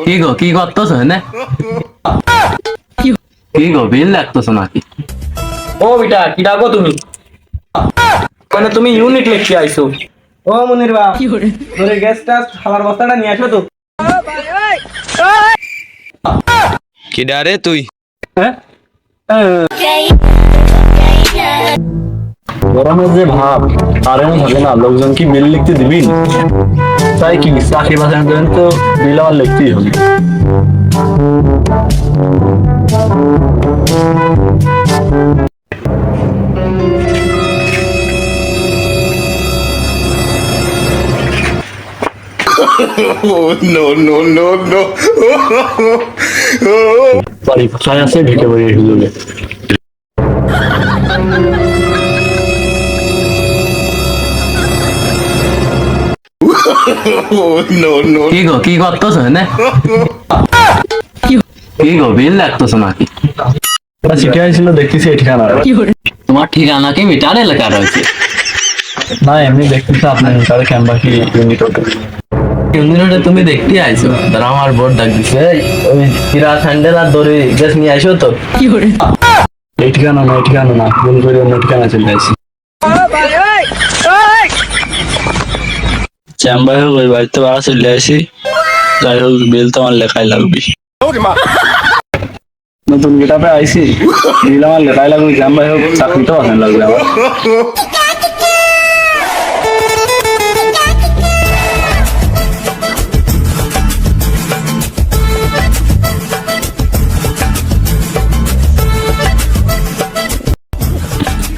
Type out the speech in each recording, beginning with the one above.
কি গো কি করতেছো না? কি গো বিল লাগতেছো নাকি? ও বেটা কি ডাকো তুমি? মানে তুমি ইউনিট লিখতে আইছো? ও মনির বা ধরে গ্যাসটা খাবার বস্তাটা নিয়ে আসো তো। কি ডারে তুই? গরমের যে ভাব আরে থাকে না, লোকজন কি বিল লিখতে দিবি? তাই কি চাকরি বাসা দেবেন তো বিল আবার লিখতেই হবে। বাড়ি কোথায় আছে ঢেকে বাড়ি হুজুরে। কি গো কি করতেছো না? কি গো বিল লাগতেছো নাকি? চিঠি আইছিল দেখতেছি এই ঠিকানা। তোমার ঠিকানা কি মিটার এলাকা রয়েছে? না এমনি দেখতেছি আপনার তাহলে ক্যাম্পা কি ইউনিট ওটা। ইউনিটে তুমি দেখতে আইছো? দাঁড়া আমার বোর্ড ডাক দিছে। ওই কিরা স্যান্ডেল আর দড়ি গ্যাস নিয়ে আইসো তো। এই ঠিকানা না ফোন করে অন্য ঠিকানা চলে আসি। চেম্বার হোক ওই বাড়িতে বাড়া চলে আসি। যাই হোক বিল তো আমার লেখাই লাগবে। নতুন গেটাপে আইসি, বিল আমার লেখাই লাগবে। চেম্বার হোক চাকরিটাও আসেন লাগবে আমার।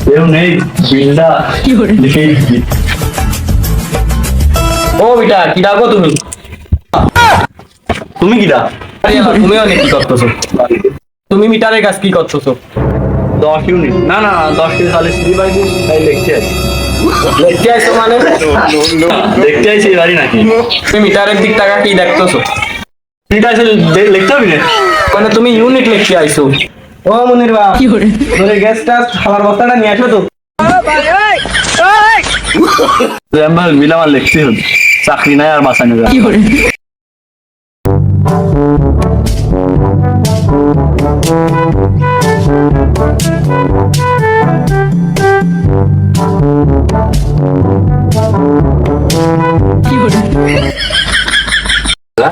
কেউ নেই বিলটা লিখে দিচ্ছি। ও বেটা কি ডাকো তুমি? তুমি কিটা? তুমিও অনেক কি করতেছো? তুমি মিটারের কাজ কি করতেছো? 10 ইউনিট না 10 কেজি খালি সিঁড়ি পাইছি তাই লিখতে আসি। লিখতে আইছো মানে? দেখতে আইছি এই বাড়ি নাকি? তুমি মিটারের দিক টাকা কি দেখতেছো? ঠিক আছে লিখতে হবে না। মানে তুমি ইউনিট লিখতে আইছো? ও মনির বা ধরে গ্যাসটা খাবার বস্তাটা নিয়ে আসো তো। আমার বিল আমার লিখতে হবে, চাকরি নাই আর বাঁচানো যায়।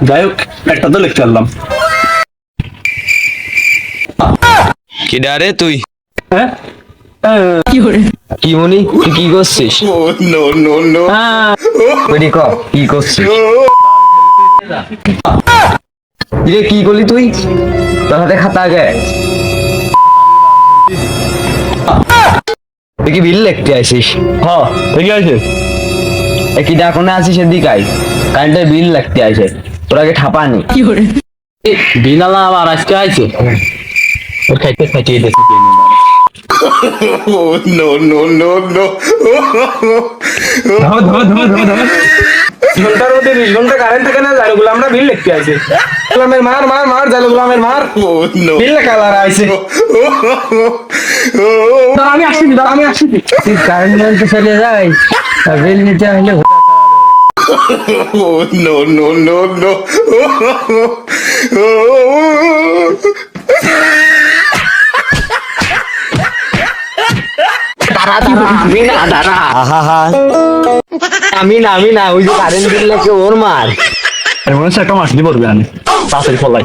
যাই হোক একটা তো লিখতে পারলাম। কি ডারে তুই? হ্যাঁ কি মনি তুই কি করছিস? বলি ক কি করছিস? রে কি করলি তুই? তোর হাতে খাতা আগে তুই কি বিল লিখতে আইছিস? হ্যাঁ ঠিক আছে। কি ডাকনে আছিস এদিকে আই, কারেন্টের বিল লিখতে আইছে। তোর আগে ঠাপানি বিল আলা আবার আজকে আইছে। ওর খাইতে খাইতে দেখি ঘন্টার মধ্যে 20 ঘন্টা কারেন্ট থাকে না, জালগুলো আমরা বিল লিখতে আইছে। গোলামের মার জালগুলামের মার বিল লেখা লারা আইছে। আমি আসছি কারেন্ট বলতে চলে যাই বিল নিতে হলে আমি না ওই যে কারেন্ট বিল লেখে ওর মার মনে হচ্ছে একটা মাসলি পড়বে আমি তাড়াতাড়ি ফলাই।